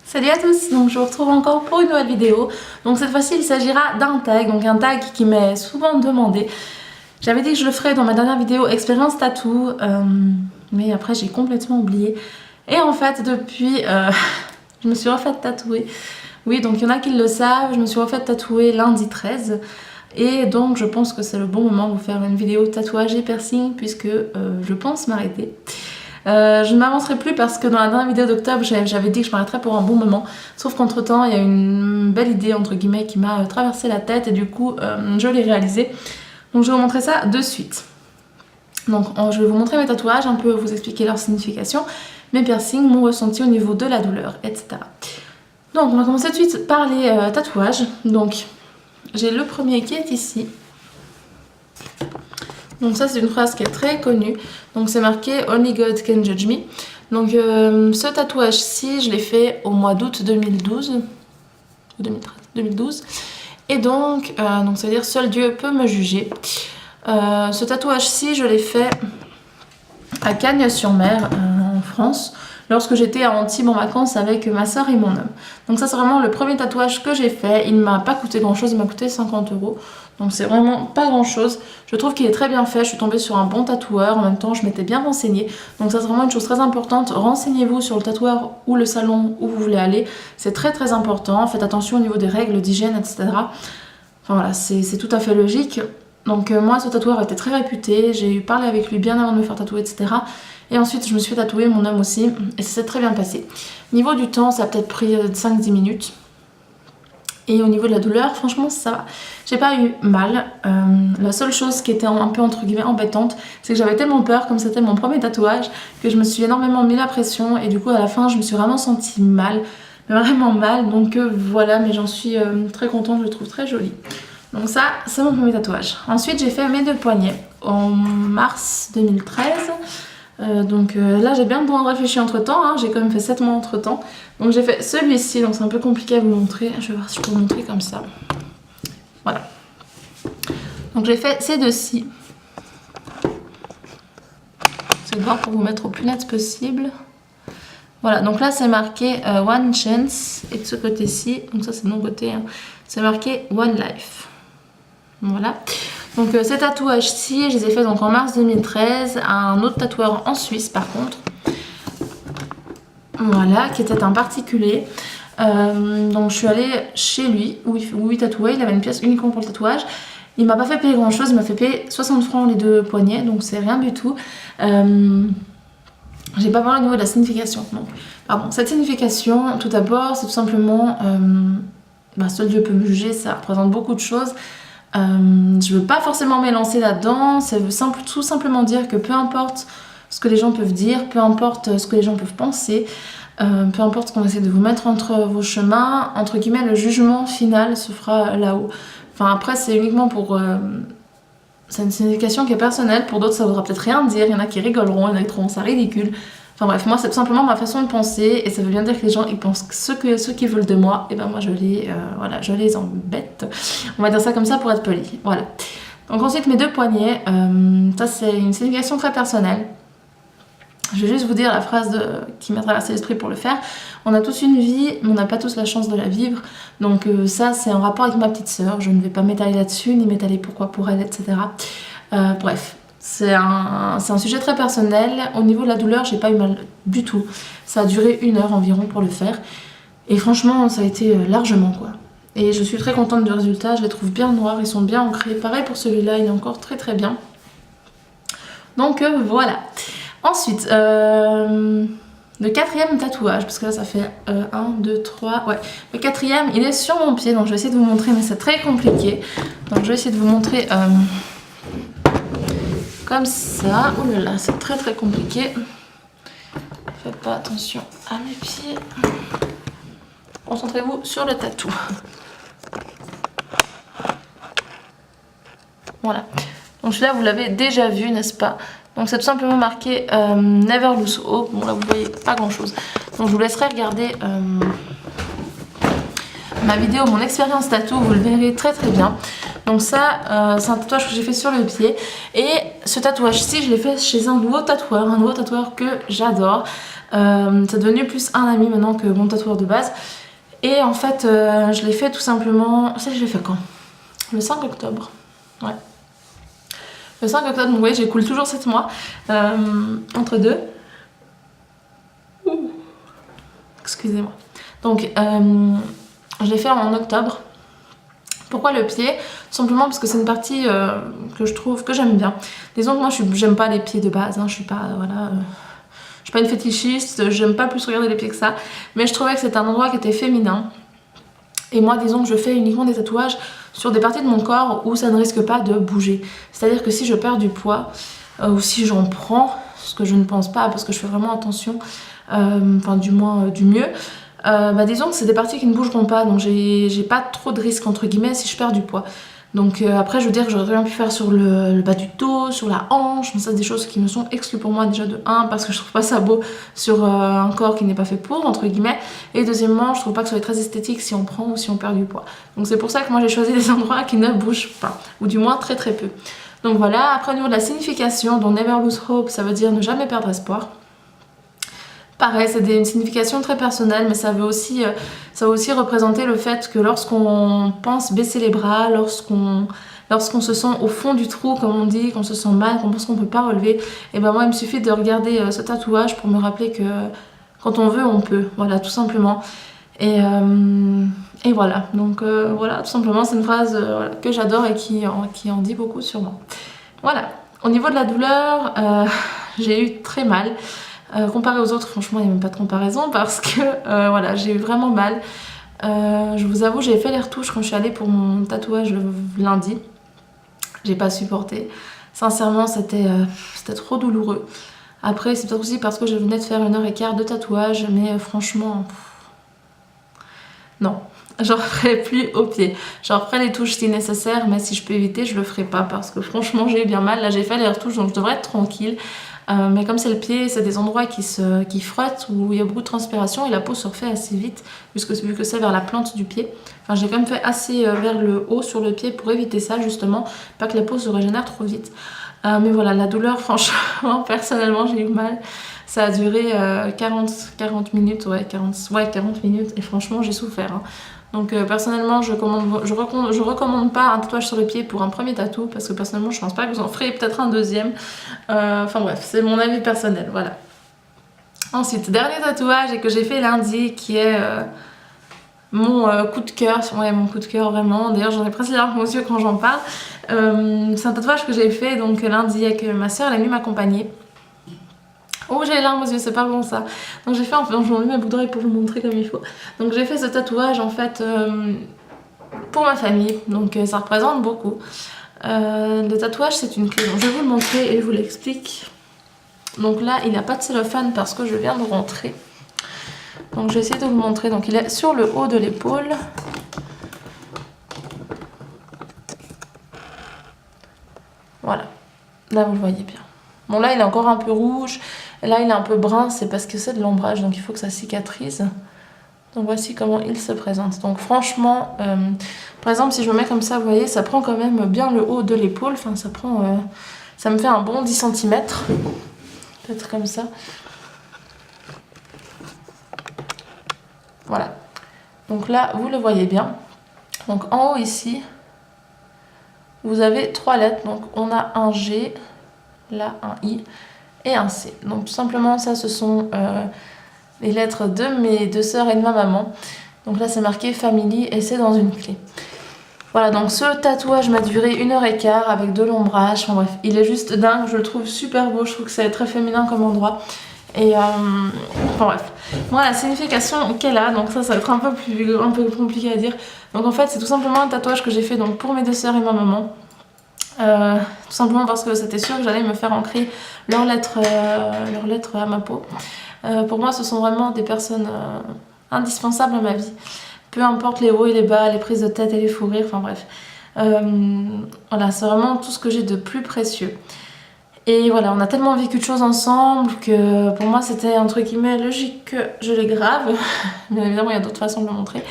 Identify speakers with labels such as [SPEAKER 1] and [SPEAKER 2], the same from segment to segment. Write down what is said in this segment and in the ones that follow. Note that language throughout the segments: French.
[SPEAKER 1] Salut à tous, donc je vous retrouve encore pour une nouvelle vidéo. Donc cette fois-ci il s'agira d'un tag, donc un tag qui m'est souvent demandé. J'avais dit que je le ferais dans ma dernière vidéo expérience tatou, mais après j'ai complètement oublié. Et en fait depuis, je me suis refaite tatouer. Oui, donc il y en a qui le savent, je me suis refaite tatouer lundi 13. Et donc je pense que c'est le bon moment de vous faire une vidéo tatouage et piercing puisque je pense m'arrêter. Je ne m'avancerai plus parce que dans la dernière vidéo d'octobre j'avais dit que je m'arrêterais pour un bon moment, sauf qu'entre temps il y a une belle idée entre guillemets qui m'a traversé la tête et du coup je l'ai réalisée. Donc je vais vous montrer ça de suite. Donc je vais vous montrer mes tatouages, un peu vous expliquer leur signification, mes piercings, mon ressenti au niveau de la douleur, etc. Donc on va commencer tout de suite par les tatouages. Donc j'ai le premier qui est ici. Donc ça c'est une phrase qui est très connue, donc c'est marqué Only God can judge me. Donc ce tatouage-ci je l'ai fait au mois d'août 2012, ou 2013, 2012. Et donc ça veut dire seul Dieu peut me juger. Ce tatouage-ci je l'ai fait à Cagnes-sur-Mer en France, lorsque j'étais à Antibes en vacances avec ma soeur et mon homme. Donc ça c'est vraiment le premier tatouage que j'ai fait, il ne m'a pas coûté grand chose, il m'a coûté 50 €. Donc c'est vraiment pas grand chose, je trouve qu'il est très bien fait, je suis tombée sur un bon tatoueur, en même temps je m'étais bien renseignée. Donc ça c'est vraiment une chose très importante, renseignez-vous sur le tatoueur ou le salon où vous voulez aller, c'est très très important, faites attention au niveau des règles d'hygiène, etc. Enfin voilà, c'est tout à fait logique. Donc moi ce tatoueur était très réputé, j'ai eu parlé avec lui bien avant de me faire tatouer, etc. Et ensuite je me suis fait tatouer, mon homme aussi, et ça s'est très bien passé. Niveau du temps, ça a peut-être pris 5-10 minutes. Et au niveau de la douleur, franchement ça va. J'ai pas eu mal. La seule chose qui était un peu entre guillemets embêtante, c'est que j'avais tellement peur, comme c'était mon premier tatouage, que je me suis énormément mis la pression et du coup à la fin je me suis vraiment sentie mal. Mais vraiment mal, donc voilà, mais j'en suis très contente, je le trouve très joli. Donc ça, c'est mon premier tatouage. Ensuite, j'ai fait mes deux poignets en mars 2013. Là, j'ai bien besoin de réfléchir entre temps. Hein. J'ai quand même fait 7 mois entre temps. Donc j'ai fait celui-ci, donc c'est un peu compliqué à vous montrer. Je vais voir si je peux vous montrer comme ça. Voilà. Donc j'ai fait ces deux-ci. C'est de voir pour vous mettre au plus net possible. Voilà, donc là c'est marqué One Chance. Et de ce côté-ci, donc ça c'est de mon côté, hein, c'est marqué One Life. Voilà, donc ces tatouages-ci, je les ai fait donc en mars 2013 à un autre tatoueur en Suisse par contre. Voilà, qui était un particulier. Donc je suis allée chez lui où il tatouait, il avait une pièce uniquement pour le tatouage. Il m'a pas fait payer grand chose, il m'a fait payer 60 francs les deux poignets, donc c'est rien du tout. J'ai pas parlé au niveau de la signification. Donc, pardon, cette signification, tout d'abord, c'est tout simplement seul Dieu peut me juger, ça représente beaucoup de choses. Je veux pas forcément m'élancer là-dedans, ça veut tout simplement dire que peu importe ce que les gens peuvent dire, peu importe ce que les gens peuvent penser, peu importe ce qu'on essaie de vous mettre entre vos chemins, entre guillemets, le jugement final se fera là-haut. Enfin après c'est uniquement pour... c'est une signification qui est personnelle, pour d'autres ça voudra peut-être rien dire, il y en a qui rigoleront, il y en a qui trouveront ça ridicule. Enfin bref, moi c'est tout simplement ma façon de penser et ça veut bien dire que les gens ils pensent ce qu'ils veulent de moi, et ben moi je les embête. On va dire ça comme ça pour être poli, voilà. Donc ensuite mes deux poignets, ça c'est une signification très personnelle. Je vais juste vous dire la phrase qui m'a traversé l'esprit pour le faire. On a tous une vie, mais on n'a pas tous la chance de la vivre. Donc ça c'est en rapport avec ma petite sœur, je ne vais pas m'étaler là-dessus, ni m'étaler pourquoi pour elle, etc. Bref. C'est un sujet très personnel. Au niveau de la douleur, j'ai pas eu mal du tout. Ça a duré 1 heure environ pour le faire. Et franchement, ça a été largement quoi. Et je suis très contente du résultat. Je les trouve bien noirs, ils sont bien ancrés. Pareil pour celui-là, il est encore très très bien. Donc voilà. Ensuite, le quatrième tatouage, parce que là ça fait 1, 2, 3, ouais. Le quatrième, il est sur mon pied, donc je vais essayer de vous montrer, mais c'est très compliqué. Donc je vais essayer de vous montrer... comme ça. Oh là là, c'est très très compliqué. Faites pas attention à mes pieds. Concentrez-vous sur le tatou. Voilà. Donc celui-là, vous l'avez déjà vu, n'est-ce pas? Donc c'est tout simplement marqué Never Lose Hope. Bon là, vous voyez pas grand-chose. Donc je vous laisserai regarder ma vidéo, mon expérience tatou. Vous le verrez très très bien. Donc ça, c'est un tatouage que j'ai fait sur le pied. Et ce tatouage-ci, je l'ai fait chez un nouveau tatoueur que j'adore. C'est devenu plus un ami maintenant que mon tatoueur de base. Et en fait, je l'ai fait tout simplement... Ça, je l'ai fait quand? Le 5 octobre. Ouais. Le 5 octobre, donc vous voyez, j'écoule toujours 7 mois entre deux. Excusez-moi. Donc, je l'ai fait en octobre. Pourquoi le pied? Simplement parce que c'est une partie que je trouve que j'aime bien. Disons que moi, j'aime pas les pieds de base. Hein, je suis pas, voilà, je suis pas une fétichiste. J'aime pas plus regarder les pieds que ça. Mais je trouvais que c'était un endroit qui était féminin. Et moi, disons que je fais uniquement des tatouages sur des parties de mon corps où ça ne risque pas de bouger. C'est-à-dire que si je perds du poids ou si j'en prends, ce que je ne pense pas parce que je fais vraiment attention, enfin du moins du mieux, disons que c'est des parties qui ne bougeront pas, donc j'ai pas trop de risques entre guillemets si je perds du poids. Donc après je veux dire que j'aurais bien pu faire sur le bas du dos, sur la hanche, mais ça c'est des choses qui me sont exclues pour moi déjà de 1 parce que je trouve pas ça beau sur un corps qui n'est pas fait pour entre guillemets, et deuxièmement je trouve pas que ce soit très esthétique si on prend ou si on perd du poids. Donc c'est pour ça que moi j'ai choisi des endroits qui ne bougent pas, ou du moins très très peu. Donc voilà, après au niveau de la signification, dont Never Lose Hope, ça veut dire ne jamais perdre espoir. Pareil, c'est une signification très personnelle, mais ça va aussi représenter le fait que lorsqu'on pense baisser les bras, lorsqu'on se sent au fond du trou, comme on dit, qu'on se sent mal, qu'on pense qu'on ne peut pas relever, et ben moi il me suffit de regarder ce tatouage pour me rappeler que quand on veut, on peut, voilà, tout simplement. Et voilà, donc voilà, tout simplement, c'est une phrase voilà, que j'adore et qui en dit beaucoup sur moi. Voilà, au niveau de la douleur, j'ai eu très mal. Comparé aux autres, franchement, il n'y a même pas de comparaison parce que voilà, j'ai eu vraiment mal. Je vous avoue, j'ai fait les retouches quand je suis allée pour mon tatouage le lundi. J'ai pas supporté. Sincèrement, c'était trop douloureux. Après, c'est peut-être aussi parce que je venais de faire 1h15 de tatouage, mais franchement, non. J'en ferai plus au pied. J'en ferai les touches si nécessaire, mais si je peux éviter, je le ferai pas parce que franchement, j'ai eu bien mal. Là, j'ai fait les retouches, donc je devrais être tranquille. Mais comme c'est le pied, c'est des endroits qui frottent, où il y a beaucoup de transpiration et la peau se refait assez vite, vu que c'est vers la plante du pied. Enfin, j'ai quand même fait assez vers le haut sur le pied pour éviter ça, justement, pas que la peau se régénère trop vite. Mais voilà, la douleur, franchement, personnellement, j'ai eu mal. Ça a duré 40 minutes, ouais, 40 minutes, et franchement, j'ai souffert. Hein. Donc personnellement, je recommande pas un tatouage sur le pied pour un premier tatou, parce que personnellement, je pense pas que vous en ferez peut-être un deuxième. Enfin bref, c'est mon avis personnel, voilà. Ensuite, dernier tatouage et que j'ai fait lundi, qui est mon coup de cœur. Ouais, mon coup de cœur, vraiment. D'ailleurs, j'en ai presque les larmes aux yeux quand j'en parle. C'est un tatouage que j'ai fait donc lundi avec ma soeur, elle est venue m'accompagner. Oh, j'ai les larmes aux yeux, c'est pas bon ça. Donc j'ai fait, enfin, je m'en mets ma boucle d'oreille pour vous montrer comme il faut. Donc j'ai fait ce tatouage en fait pour ma famille, donc ça représente beaucoup. Le tatouage c'est une clé, donc je vais vous le montrer et je vous l'explique. Donc là il n'a pas de cellophane parce que je viens de rentrer. Donc je vais essayer de vous le montrer. Donc il est sur le haut de l'épaule. Voilà, là vous le voyez bien. Bon là il est encore un peu rouge, là il est un peu brun, c'est parce que c'est de l'ombrage, donc il faut que ça cicatrise. Donc voici comment il se présente. Donc franchement, par exemple si je me mets comme ça, vous voyez, ça prend quand même bien le haut de l'épaule, enfin ça me fait un bon 10 cm, peut-être comme ça. Voilà, donc là vous le voyez bien. Donc en haut ici, vous avez 3 lettres, donc on a un G, là un I et un C. Donc tout simplement ça ce sont les lettres de mes deux sœurs et de ma maman. Donc là c'est marqué Family et c'est dans une clé. Voilà, donc ce tatouage m'a duré 1h15 avec de l'ombrage. Enfin bref, il est juste dingue, je le trouve super beau, je trouve que c'est très féminin comme endroit. Et enfin bref, voilà la signification qu'elle a, donc ça va être un peu compliqué à dire. Donc en fait c'est tout simplement un tatouage que j'ai fait donc pour mes deux sœurs et ma maman. Tout simplement parce que c'était sûr que j'allais me faire ancrer leurs lettres à ma peau. Pour moi ce sont vraiment des personnes indispensables à ma vie. Peu importe les hauts et les bas, les prises de tête et les fous rires, enfin bref. Voilà, c'est vraiment tout ce que j'ai de plus précieux. Et voilà, on a tellement vécu de choses ensemble que pour moi c'était entre guillemets logique que je les grave. Bien évidemment il y a d'autres façons de le montrer.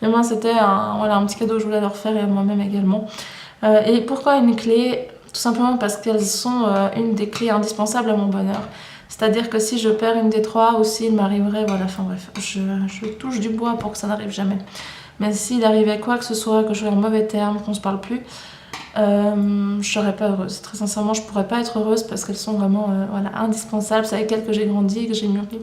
[SPEAKER 1] Mais moi c'était un petit cadeau que je voulais leur faire et à moi-même également. Et pourquoi une clé? Tout simplement parce qu'elles sont une des clés indispensables à mon bonheur. C'est-à-dire que si je perds une des trois ou s'il m'arriverait, voilà, enfin bref, je touche du bois pour que ça n'arrive jamais. Mais s'il arrivait quoi que ce soit, que je sois en mauvais terme, qu'on se parle plus, je serais pas heureuse. Très sincèrement, je pourrais pas être heureuse parce qu'elles sont vraiment voilà, indispensables. C'est avec elles que j'ai grandi, que j'ai mûri.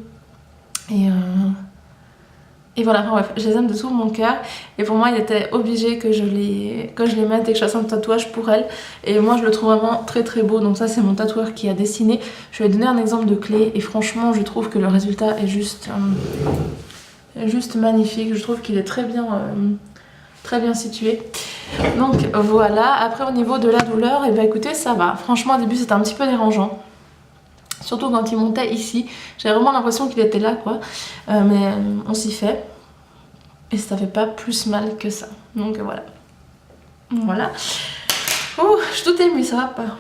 [SPEAKER 1] Et voilà, enfin bref, je les aime de tout mon cœur. Et pour moi, il était obligé que je les mette et que je fasse un tatouage pour elles. Et moi, je le trouve vraiment très très beau. Donc ça, c'est mon tatoueur qui a dessiné. Je lui ai donné un exemple de clé. Et franchement, je trouve que le résultat est juste magnifique. Je trouve qu'il est très bien situé. Donc voilà. Après, au niveau de la douleur, et ben écoutez, ça va. Franchement, au début, c'était un petit peu dérangeant. Surtout quand il montait ici, j'avais vraiment l'impression qu'il était là quoi, mais on s'y fait et ça fait pas plus mal que ça, donc voilà. Ouh, je suis toute émue, ça va pas.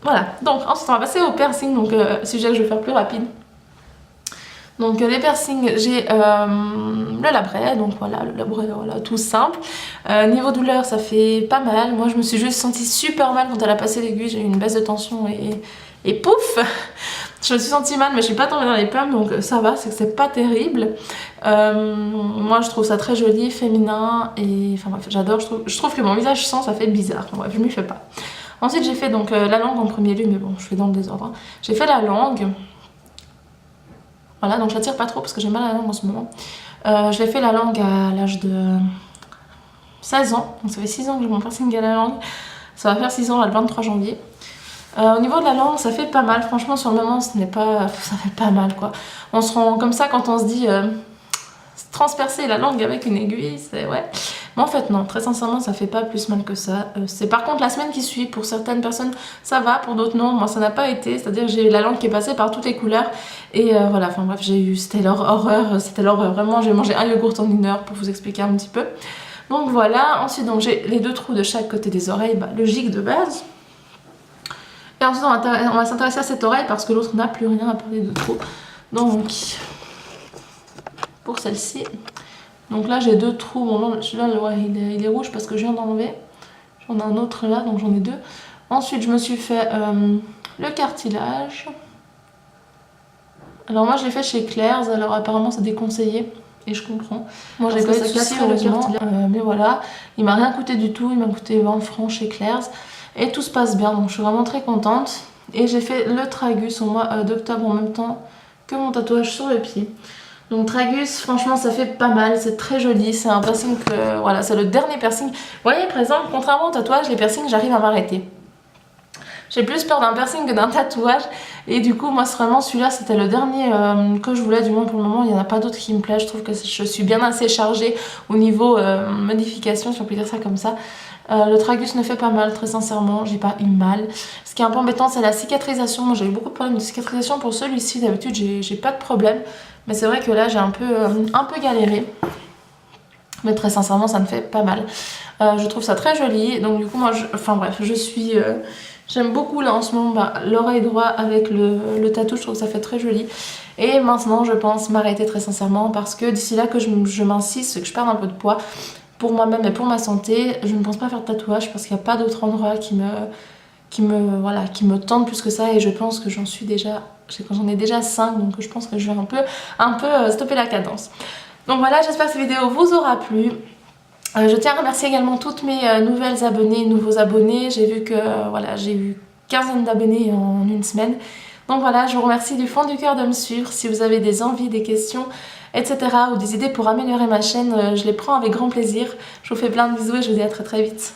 [SPEAKER 1] Voilà, donc ensuite on va passer au piercing, donc sujet que je vais faire plus rapide. Donc les piercings, j'ai le labret, donc voilà, le labret, voilà, tout simple. Niveau douleur, ça fait pas mal. Moi, je me suis juste sentie super mal quand elle a passé l'aiguille. J'ai eu une baisse de tension et pouf, je me suis sentie mal, mais je suis pas tombée dans les pommes, donc ça va, c'est que c'est pas terrible. Moi, je trouve ça très joli, féminin, et enfin bref, j'adore. Je trouve que mon visage sans, ça fait bizarre. Enfin, bref, je m'y fais pas. Ensuite, j'ai fait donc la langue en premier lieu, mais bon, je fais dans le désordre. Hein. J'ai fait la langue. Voilà, donc je la tire pas trop parce que j'ai mal à la langue en ce moment. Je l'ai fait la langue à l'âge de 16 ans, donc ça fait 6 ans que j'ai mon piercing à la langue. Ça va faire 6 ans là, le 23 janvier. Au niveau de la langue, ça fait pas mal. Franchement, sur le moment, ça fait pas mal quoi. On se rend comme ça quand on se dit transpercer la langue avec une aiguille, c'est ouais. Mais en fait non, très sincèrement ça fait pas plus mal que ça. C'est par contre la semaine qui suit, pour certaines personnes ça va, pour d'autres non, moi ça n'a pas été, c'est-à-dire j'ai eu la langue qui est passée par toutes les couleurs et voilà, enfin bref c'était l'horreur, vraiment j'ai mangé un yogourt en 1 heure pour vous expliquer un petit peu. Donc voilà, ensuite donc j'ai les 2 trous de chaque côté des oreilles, bah, logique de base. Et ensuite on va s'intéresser à cette oreille parce que l'autre n'a plus rien à part les 2 trous. Donc pour celle-ci. Donc là j'ai 2 trous, bon celui-là ouais, il est rouge parce que je viens d'enlever. J'en ai un autre là, donc j'en ai 2. Ensuite je me suis fait le cartilage. Alors moi je l'ai fait chez Claire's, alors apparemment c'est déconseillé. Et je comprends. Moi j'ai pas eu de soucis heureusement, mais voilà. Il m'a rien coûté du tout, il m'a coûté 20 francs chez Claire's. Et tout se passe bien, donc je suis vraiment très contente. Et j'ai fait le tragus au mois d'octobre en même temps que mon tatouage sur le pied. Donc tragus, franchement ça fait pas mal, c'est très joli, c'est un piercing que, voilà, c'est le dernier piercing. Vous voyez par exemple, contrairement au tatouage, les piercings j'arrive à m'arrêter. J'ai plus peur d'un piercing que d'un tatouage et du coup moi vraiment celui-là c'était le dernier que je voulais, du moins pour le moment il n'y en a pas d'autres qui me plaisent. Je trouve que je suis bien assez chargée au niveau modification si on peut dire ça comme ça. Le tragus ne fait pas mal, très sincèrement, j'ai pas eu mal. Ce qui est un peu embêtant c'est la cicatrisation, moi j'ai eu beaucoup de problèmes de cicatrisation pour celui-ci, d'habitude j'ai pas de problème. Mais c'est vrai que là j'ai un peu galéré. Mais très sincèrement ça me fait pas mal. Je trouve ça très joli, donc du coup moi enfin bref je suis... J'aime beaucoup là en ce moment l'oreille droite avec le tatou, je trouve que ça fait très joli. Et maintenant je pense m'arrêter très sincèrement parce que d'ici là que je m'insiste, que je perde un peu de poids pour moi-même et pour ma santé, je ne pense pas faire de tatouage parce qu'il n'y a pas d'autre endroit qui me tente plus que ça et je pense que j'en ai déjà 5 donc je pense que je vais un peu stopper la cadence. Donc voilà, j'espère que cette vidéo vous aura plu. Je tiens à remercier également toutes mes nouvelles abonnées, nouveaux abonnés. J'ai vu que voilà, j'ai eu 15 d'abonnés en 1 semaine. Donc voilà, je vous remercie du fond du cœur de me suivre. Si vous avez des envies, des questions, etc. ou des idées pour améliorer ma chaîne, je les prends avec grand plaisir. Je vous fais plein de bisous et je vous dis à très très vite.